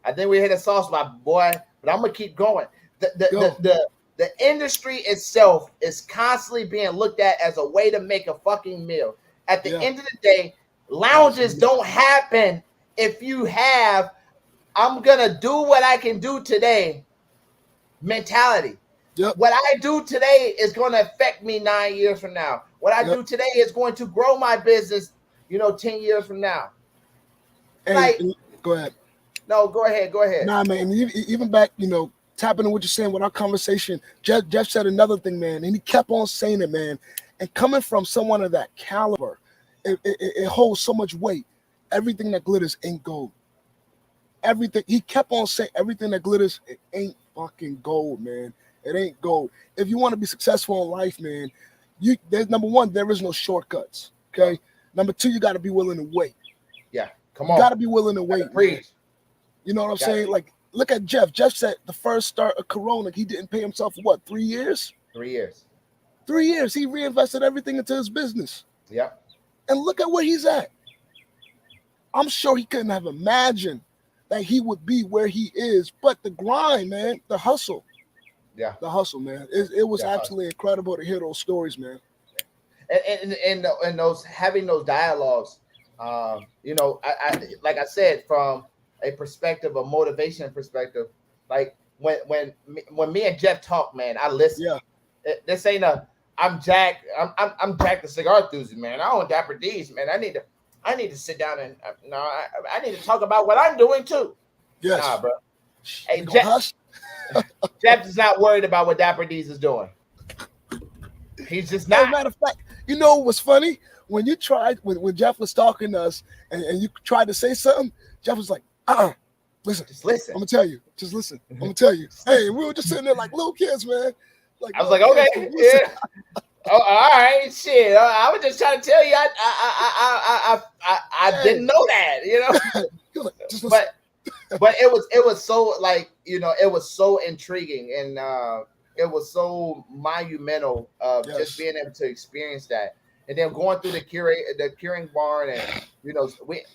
I think we hit a soft spot, boy. But I'm gonna keep going. The industry itself is constantly being looked at as a way to make a fucking meal. At the end of the day, lounges don't happen if you have I'm gonna do what I can do today mentality. Yep. What I do today is going to affect me 9 years from now. What I do today is going to grow my business, 10 years from now. Hey, go ahead. No, go ahead. Nah, man. Even back, tapping on what you're saying with our conversation, Jeff said another thing, man, and he kept on saying it, man. And coming from someone of that caliber, it holds so much weight. Everything that glitters ain't gold. Everything he kept on saying, everything that glitters, it ain't fucking gold, man. It ain't gold. If you want to be successful in life, man, there's number one, there is no shortcuts. Okay. Number two, you got to be willing to wait. Yeah, come on. You got to be willing to wait. You know what I'm saying? to. Like, look at Jeff. Jeff said the first start of Corona, he didn't pay himself for what, 3 years? 3 years. 3 years. He reinvested everything into his business. Yep. And look at where he's at. I'm sure he couldn't have imagined that he would be where he is, but the grind, man, the hustle. Yeah, the hustle, man. It was absolutely incredible to hear those stories, man. And those having those dialogues, I like I said, from a perspective of motivation perspective, like when me and Jeff talk, man, I listen. Yeah. This ain't I'm Jack. I'm Jack the cigar enthusiast, man. I own Dapper D's, man. I need to sit down and I need to talk about what I'm doing too. Yes. Nah, bro. Hey, Jeff is not worried about what Dapper D's is doing. He's just not. As a matter of fact, you know what was funny? When you tried, when Jeff was talking to us and you tried to say something, Jeff was like, listen. Just listen. I'm going to tell you. Just listen. I'm going to tell you. Hey, we were just sitting there like little kids, man. I was like, okay. Yeah. Oh, all right, shit. I was just trying to tell you, I didn't know that, Like, just listen. But it was so like it was so intriguing and it was so monumental of just being able to experience that, and then going through the curing barn, and we.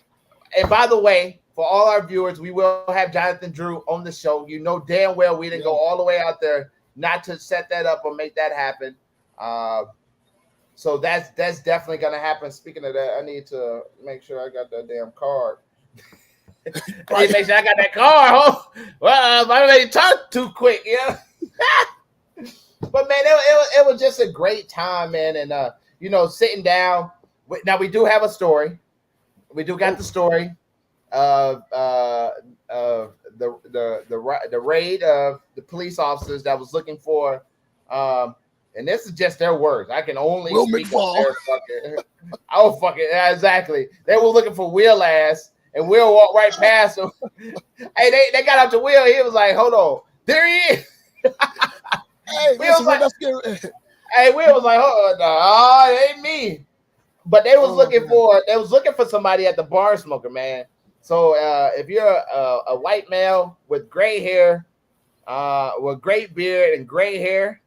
And by the way, for all our viewers, we will have Jonathan Drew on the show. You know damn well we didn't go all the way out there not to set that up or make that happen. So that's definitely gonna happen. Speaking of that, I need to make sure I got that damn card. I need to make sure I got that card. Oh, well, I made you talk too quick, But man, it was just a great time, man, and sitting down. Now we do have a story. We do got the story of the raid of the police officers that was looking for. And this is just their words. I can only speak of their fucking. Exactly. They were looking for Will ass, and Will walked right past him. Hey, they got up to Will. He was like, "Hold on, there he is." Hey, Will was like, Will was like, "Oh no, it ain't me." But they was looking for somebody at the bar smoker, man. So if you're a white male with gray hair, with great beard and gray hair,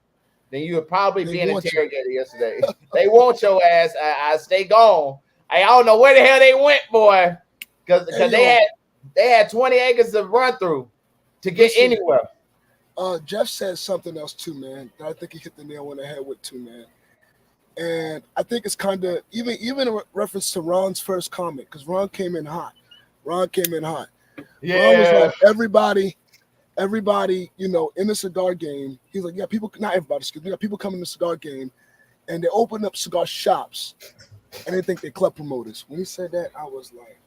then you would probably be an interrogator yesterday. They want your ass. I stay gone. I don't know where the hell they went, boy, because they had 20 acres to run through to get anywhere. Jeff said something else too, man. That I think he hit the nail on the head with too, man. And I think it's kind of even in reference to Ron's first comment, because Ron came in hot. Yeah. Ron was like, everybody, in the cigar game. He's like, yeah, people, not everybody, excuse me, people come in the cigar game and they open up cigar shops and they think they're club promoters. When he said that, I was like,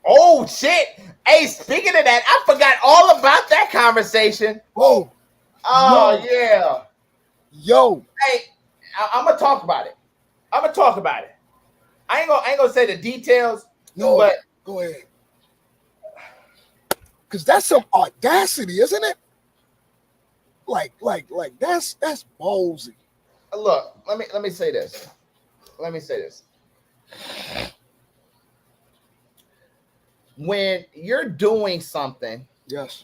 oh shit. Hey, speaking of that, I forgot all about that conversation. Oh yeah. Yo. Hey, I'm gonna talk about it. I ain't gonna say the details. No, but go ahead. Because that's some audacity, isn't it? Like that's ballsy. Look, let me say this. When you're doing something, yes,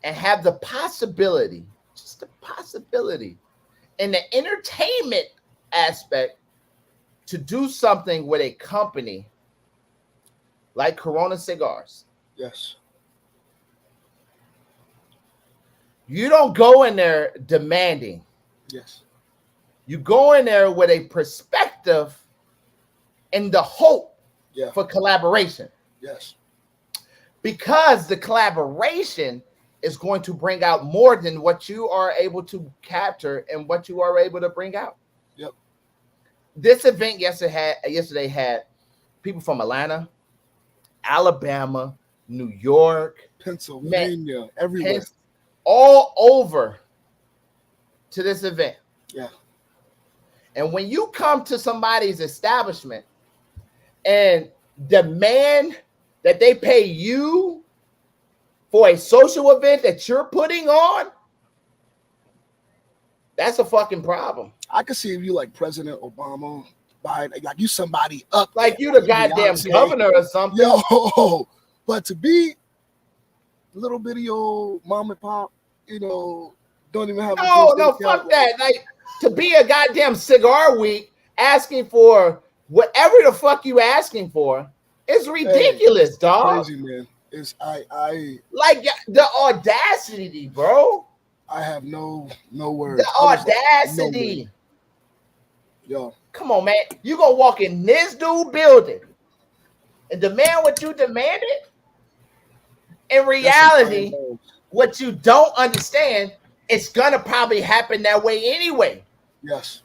and have the possibility, just the possibility, in the entertainment aspect, to do something with a company like Corona Cigars, Yes. You don't go in there demanding. Yes. You go in there with a perspective and the hope Yeah. for collaboration. Yes. Because the collaboration is going to bring out more than what you are able to capture and what you are able to bring out. Yep. This event yesterday had people from Atlanta, Alabama, New York, Pennsylvania, everywhere. all over to this event. Yeah. And when you come to somebody's establishment and demand that they pay you for a social event that you're putting on, that's a fucking problem. I could see if you like President Obama, Biden, like you somebody up, like there, you the goddamn Beyonce. governor or something. Yo, but to be little bitty old mom and pop, don't even have no, fuck that. Like to be a goddamn cigar week asking for whatever the fuck you asking for is ridiculous, dog. Crazy, man. It's I like the audacity, bro. I have no words. The audacity. Yo. Come on, man. You gonna walk in this dude building and demand what you demanded? In reality, what you don't understand, it's gonna probably happen that way anyway. Yes.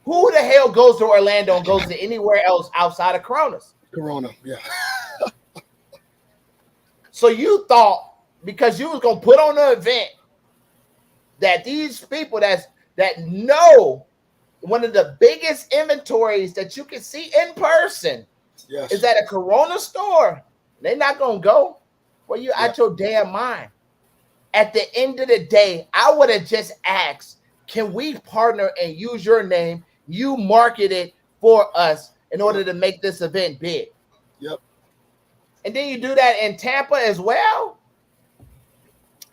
Who the hell goes to Orlando and goes to anywhere else outside of Coronas? Corona, yeah. So you thought because you was gonna put on an event that these people that know one of the biggest inventories that you can see in person is at a Corona store, they're not gonna go. Well, you out your damn mind. At the end of the day, I would have just asked, can we partner and use your name? You market it for us in order to make this event big. Yep. And then you do that in Tampa as well.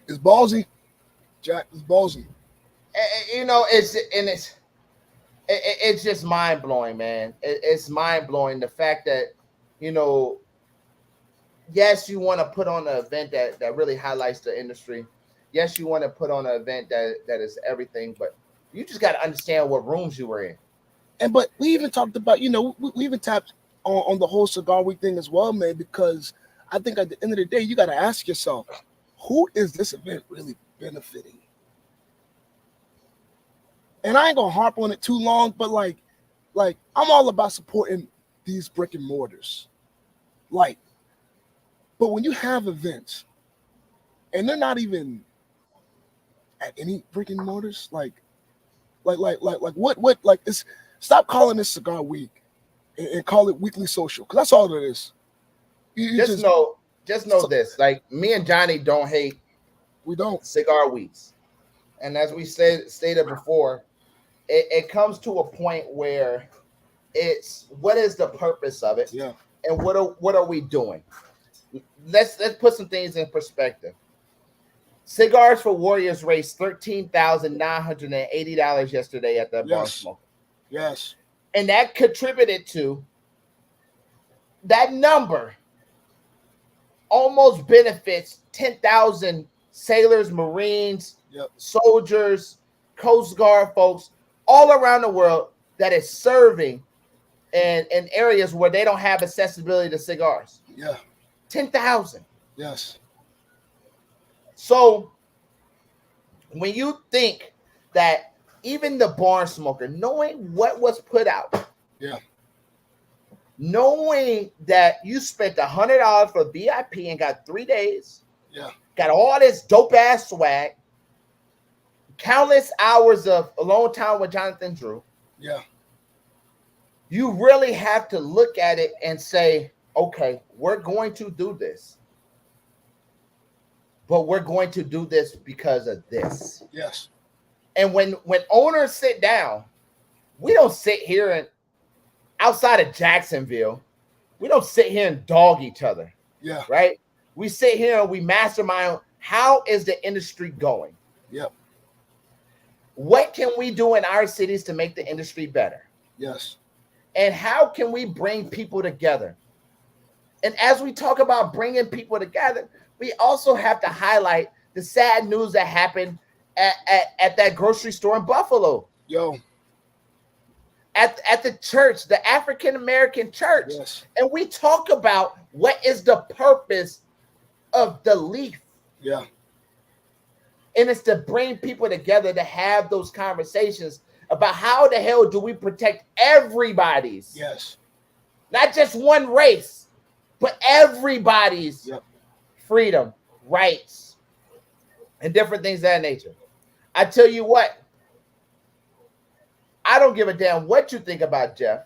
It's ballsy, Jack. It's ballsy. It's just mind blowing, man. It's mind blowing the fact that yes, you want to put on an event that really highlights the industry. Yes, you want to put on an event that is everything, but you just got to understand what rooms you were in. But we even talked about, we even tapped on the whole Cigar Week thing as well, man, because I think at the end of the day, you got to ask yourself, who is this event really benefiting? And I ain't gonna harp on it too long, but like I'm all about supporting these brick and mortars. But when you have events and they're not even at any brick and mortars, stop calling this Cigar Week and call it Weekly Social, because that's all it is. Just know this. Like me and Johnny don't hate. We don't cigar weeks, and as we stated before, it comes to a point where it's what is the purpose of it, and what are we doing? Let's put some things in perspective. Cigars for Warriors raised $13,980 yesterday at that bar smoke. Yes. And that contributed to that number almost benefits 10,000 sailors, Marines, soldiers, Coast Guard folks all around the world that is serving in areas where they don't have accessibility to cigars. 10,000. Yes. So when you think that even the barn smoker, knowing what was put out, knowing that you spent $100 for VIP and got 3 days, got all this dope ass swag, countless hours of alone time with Jonathan Drew, you really have to look at it and say, okay, we're going to do this, but we're going to do this because of this. Yes. And when owners sit down, we don't sit here and outside of Jacksonville, we don't sit here and dog each other. Right? We sit here and we mastermind how is the industry going? What can we do in our cities to make the industry better? Yes. And how can we bring people together? And as we talk about bringing people together, we also have to highlight the sad news that happened at that grocery store in Buffalo. Yo, At the church, the African American church. yes, And we talk about what is the purpose of the leaf. yeah, And it's to bring people together to have those conversations about how the hell do we protect everybody's, yes, not just one race, but everybody's yep, freedom, rights, and different things of that nature. I tell you what, I don't give a damn what you think about Jeff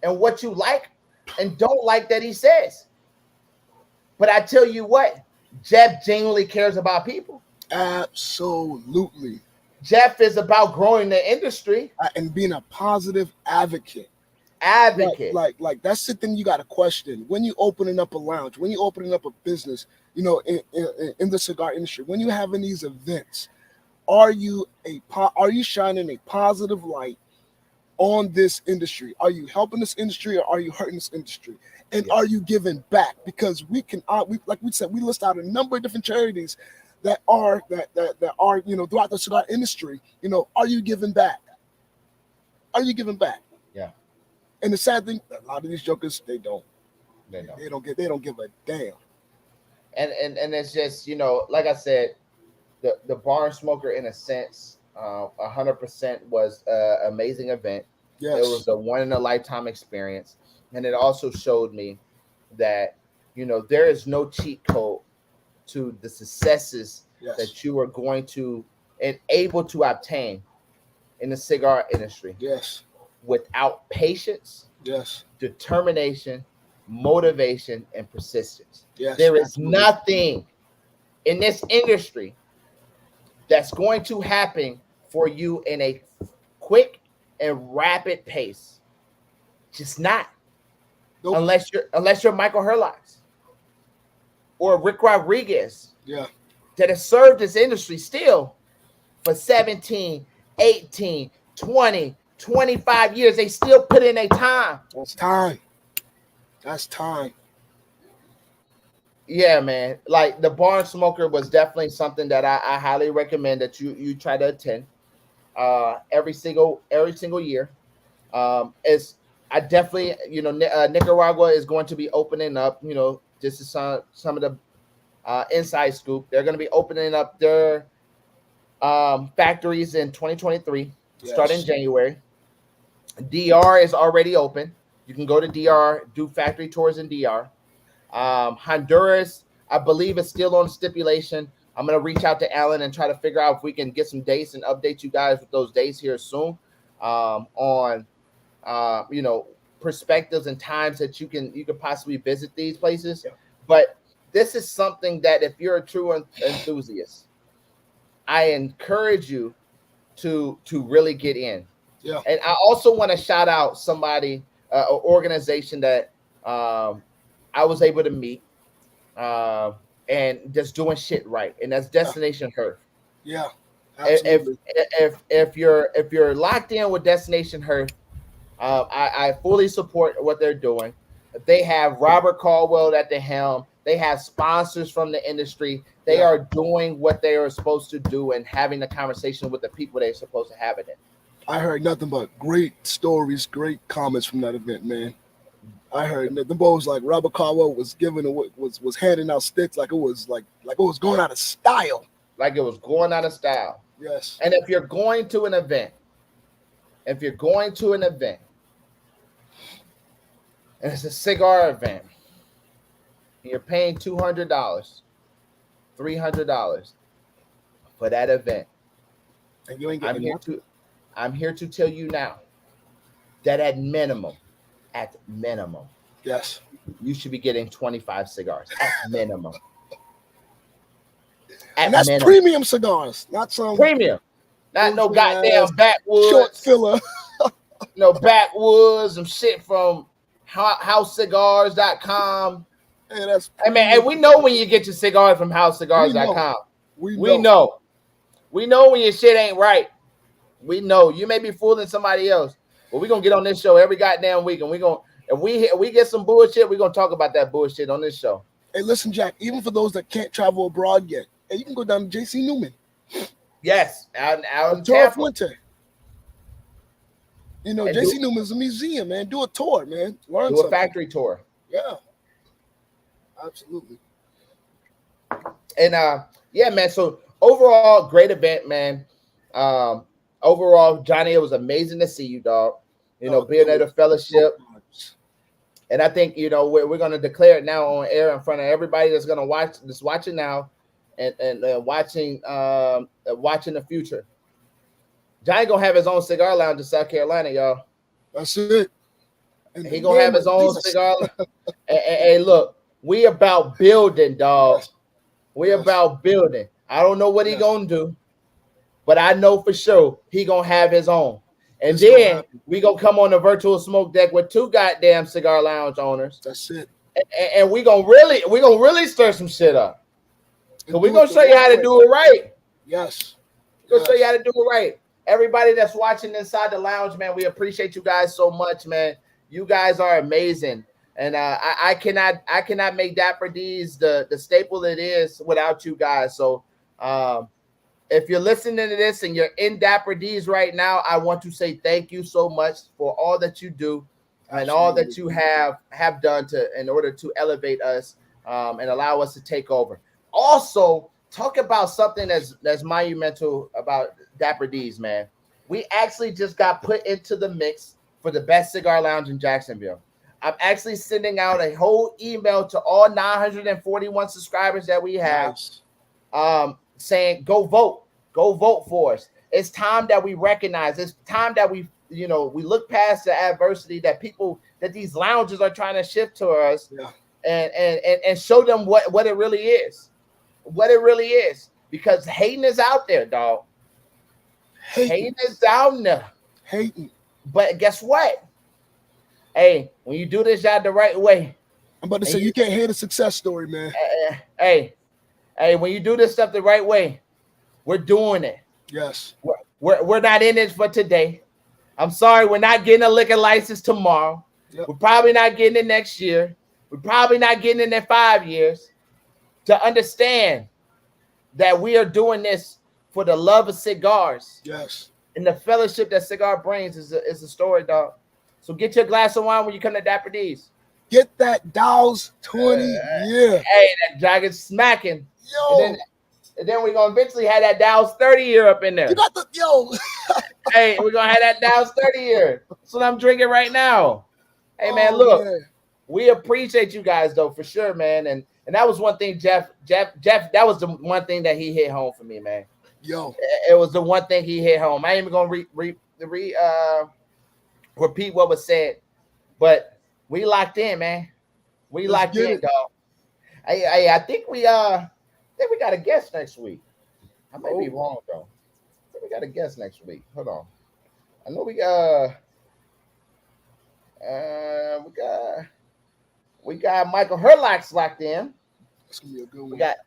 and what you like and don't like that he says. But I tell you what, Jeff genuinely cares about people. absolutely. Jeff is about growing the industry. And being a positive advocate. Advocate. Like that's the thing you got to question when you opening up a lounge, when you opening up a business, you know, in the cigar industry, when you having these events, are you shining a positive light on this industry? Are you helping this industry or are you hurting this industry? And are you giving back? Because we can, like we said, we list out a number of different charities that are you know, throughout the cigar industry. You know, are you giving back? Are you giving back? Yeah. And the sad thing, a lot of these jokers, they don't They know. they don't give a damn. And it's just, you know, like I said, the barn smoker in a sense, 100% was an amazing event. Yes. It was a one in a lifetime experience, and it also showed me that, you know, there is no cheat code to the successes Yes. that you are going to and able to obtain in the cigar industry Yes. without patience, Yes. determination, motivation, and persistence. Yes. There is absolutely. nothing in this industry that's going to happen for you in a quick and rapid pace. Just not. Nope. Unless you're Michael Herlots or Rick Rodriguez Yeah. that has served this industry still for 17, 18, 20, 25 years. They still put in their time. That's time. That's time. Yeah, man. Like the Barn Smoker was definitely something that I highly recommend that you try to attend every single year. It's I definitely, you know, Nicaragua is going to be opening up. You know, this is some of the inside scoop. They're going to be opening up their factories in 2023, starting January. DR is already open. You can go to DR, do factory tours in DR. Honduras, I believe, is still on stipulation. I'm going to reach out to Alan and try to figure out if we can get some dates and update you guys with those dates here soon on you know, perspectives and times that you can possibly visit these places. Yeah. But this is something that if you're a true enthusiast, I encourage you to really get in. Yeah. And I also want to shout out somebody, an organization that I was able to meet and just doing shit right, and that's Destination Hearth. Yeah. Absolutely. If you're locked in with Destination Hearth, I fully support what they're doing. They have Robert Caldwell at the helm. They have sponsors from the industry. They are doing what they are supposed to do and having the conversation with the people they're supposed to have it in. I heard nothing but great stories, great comments from that event, man. I heard the boys like Robert Caldwell was was handing out sticks like it was going out of style. Like it was going out of style. Yes. And if you're going to an event, and it's a cigar event, and you're paying $200, $300 for that event, and you ain't getting I'm here to tell you now that at minimum, yes, you should be getting 25 cigars at minimum. And that's premium cigars, not some premium, not no goddamn backwoods short filler. No backwoods, some shit from housecigars.com. Hey, we know when you get your cigars from housecigars.com. We know when your shit ain't right. We know you may be fooling somebody else, but we're gonna get on this show every goddamn week, and we're gonna If we get some bullshit, we're gonna talk about that bullshit on this show. Hey, listen, Jack. Even for those that can't travel abroad yet, hey, you can go down to JC Newman. Yes, out in Tour Tampa. Fuente. You know, And JC Newman's a museum, man. Do a tour, man. Learn do a something. factory tour. Yeah, absolutely. And yeah, man. So overall, great event, man. Overall, Johnny, it was amazing to see you, dog. You know, being at a fellowship. And I think, you know, we're going to declare it now on air in front of everybody that's going to watch, that's watching now and watching the future. Johnny going to have his own cigar lounge in South Carolina, y'all. That's it. And He going to have his own cigar. Hey, look, we about building, dog. Yes. We about building. I don't know what he going to do, but I know for sure he going to have his own. And then we gonna come on the virtual smoke deck with 2 goddamn cigar lounge owners. That's it. And we gonna really stir some shit up. Cause we're gonna show you how to do it right. Yes. We're gonna show you how to do it right. Everybody that's watching inside the lounge, man, we appreciate you guys so much, man. You guys are amazing. And I cannot make Dapper D's the staple it is without you guys. So if you're listening to this and you're in Dapper D's right now, I want to say thank you so much for all that you do and all that you have done in order to elevate us and allow us to take over. Also, talk about something that's monumental about Dapper D's, man. We actually just got put into the mix for the best cigar lounge in Jacksonville. I'm actually sending out a whole email to all 941 subscribers that we have. Nice. Saying go vote for us. It's time that we recognize. It's time that we look past the adversity that these lounges are trying to shift to us, and show them what it really is, because hating is out there, dog. Hating is down there. Hating. But guess what? Hey, when you do this job the right way, I'm about to say you can't hate a success story, man. Hey, when you do this stuff the right way, we're doing it. Yes. We're not in it for today. I'm sorry, we're not getting a liquor license tomorrow. Yep. We're probably not getting it next year. We're probably not getting it in 5 years. To understand that we are doing this for the love of cigars. Yes. And the fellowship that cigar brings is a story, dog. So get your glass of wine when you come to Dapper D's. Get that Dow's 20 year. Hey, that dragon's smacking. Yo. And then we're gonna eventually have that Dow's 30 year up in there. You got the Hey, we're gonna have that Dow's 30 year. That's what I'm drinking right now. Hey man, look, we appreciate you guys though for sure, man. And that was one thing, Jeff. That was the one thing that he hit home for me, man. Yo, it was the one thing he hit home. I ain't even gonna repeat what was said, but we locked in, man. We locked in, dog. I think we got a guest next week. I may be wrong though. I think we got a guest next week. Hold on. I know we got Michael Herlock's locked in. That's gonna be a good one. That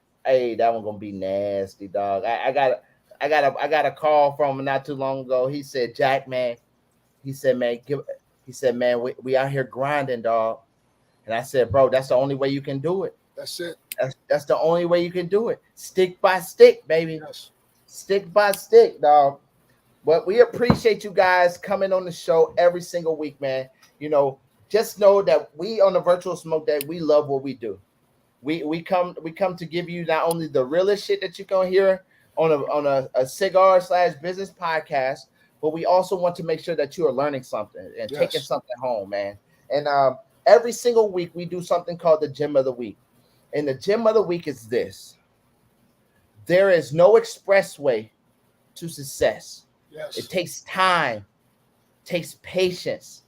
one gonna be nasty, dog. I got a call from him not too long ago. He said, Jack, man. He said, man, we out here grinding, dog. And I said, bro, that's the only way you can do it. That's it. That's the only way you can do it. Stick by stick, baby. Yes. Stick by stick, dog. But we appreciate you guys coming on the show every single week, man. You know, just know that we on the Virtual Smoke Day, we love what we do. We come to give you not only the realest shit that you can hear on a cigar / business podcast, but we also want to make sure that you are learning something and taking something home, man. And every single week we do something called the Gem of the Week. And the Gem of the Week is this. There is no expressway to success. Yes. It takes time, takes patience,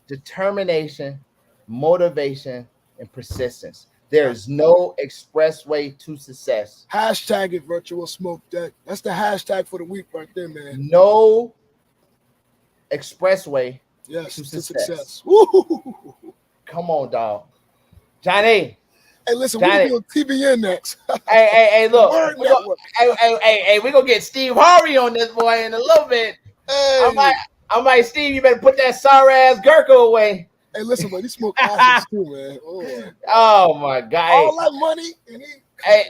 determination, motivation, and persistence. There is no expressway to success. Hashtag it, Virtual Smoke Deck. That's the hashtag for the week right there, man. No expressway to success. Woo. Come on, dog. Johnny. Hey, listen, we're going to be on TBN next. hey, look. We're going to get Steve Harvey on this boy in a little bit. Hey. I'm like, Steve, you better put that sorry ass Gurkha away. Hey, listen, but he smoked assets too, man. Oh my God! All that money, and he. Hey,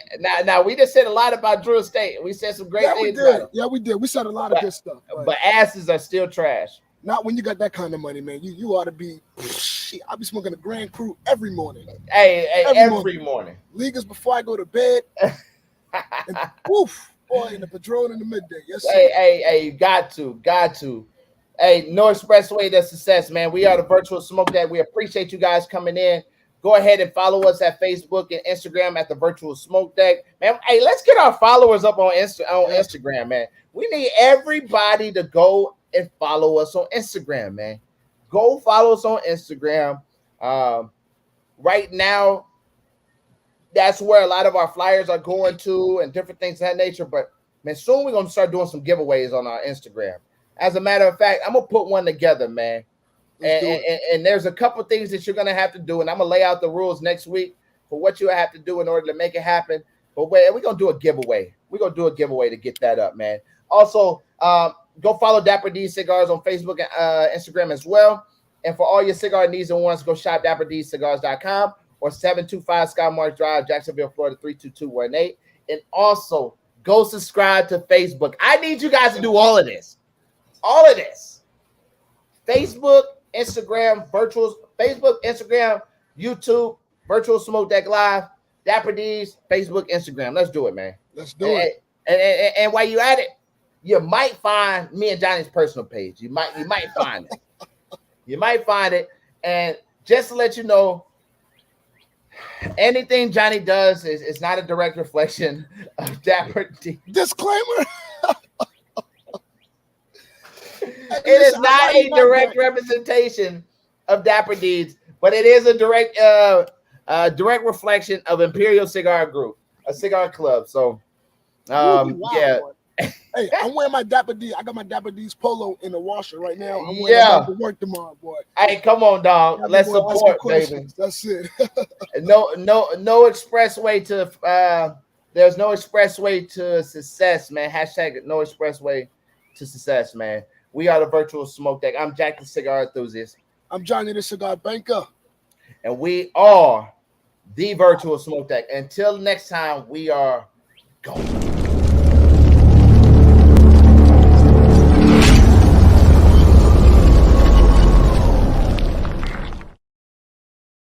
now we just said a lot about Drew Estate. We said some great things about him. Yeah, we did. We said a lot of good stuff. But asses are still trash. Not when you got that kind of money, man. You ought to be. I'll be smoking a Grand Cru every morning. Hey, every morning. Leaguers before I go to bed. And woof, boy, and the Padron in the midday. Yes, sir. Hey, you got to. Hey, no expressway to success, man. We are the Virtual Smoke Deck. We appreciate you guys coming in. Go ahead and follow us at Facebook and Instagram at the Virtual Smoke Deck. Man, hey, let's get our followers up on Instagram, man. We need everybody to go and follow us on Instagram, man. Go follow us on Instagram. Right now, that's where a lot of our flyers are going to and different things of that nature. But, man, soon we're going to start doing some giveaways on our Instagram. As a matter of fact, I'm going to put one together, man. And there's a couple things that you're going to have to do, and I'm going to lay out the rules next week for what you have to do in order to make it happen. But we're going to do a giveaway. We're going to do a giveaway to get that up, man. Also, go follow Dapper D Cigars on Facebook and Instagram as well. And for all your cigar needs and wants, go shop dapperDcigars.com or 725 Skymark Drive, Jacksonville, Florida, 32218. And also, go subscribe to Facebook. I need you guys to do all of this. All of this. Facebook, Instagram, YouTube, Virtual Smoke Deck Live, Dapper D's, Facebook, Instagram. Let's do it, man. Let's do it. And while you at it, you might find me and Johnny's personal page. You might find it. You might find it. And just to let you know, anything Johnny does is not a direct reflection of Dapper D. Disclaimer. It is not a direct representation of Dapper Deeds, but it is a direct reflection of Imperial Cigar Group, a cigar club. So, yeah. Hey, I'm wearing my Dapper D. I got my Dapper D's polo in the washer right now. I'm wearing it to work tomorrow, boy. Hey, come on, dog. Let's support, baby. That's it. No expressway to there's no expressway to success, man. Hashtag no expressway to success, man. We are the Virtual Smoke Deck. I'm Jack the Cigar Enthusiast. I'm Johnny the Cigar Banker. And we are the Virtual Smoke Deck. Until next time, we are gone.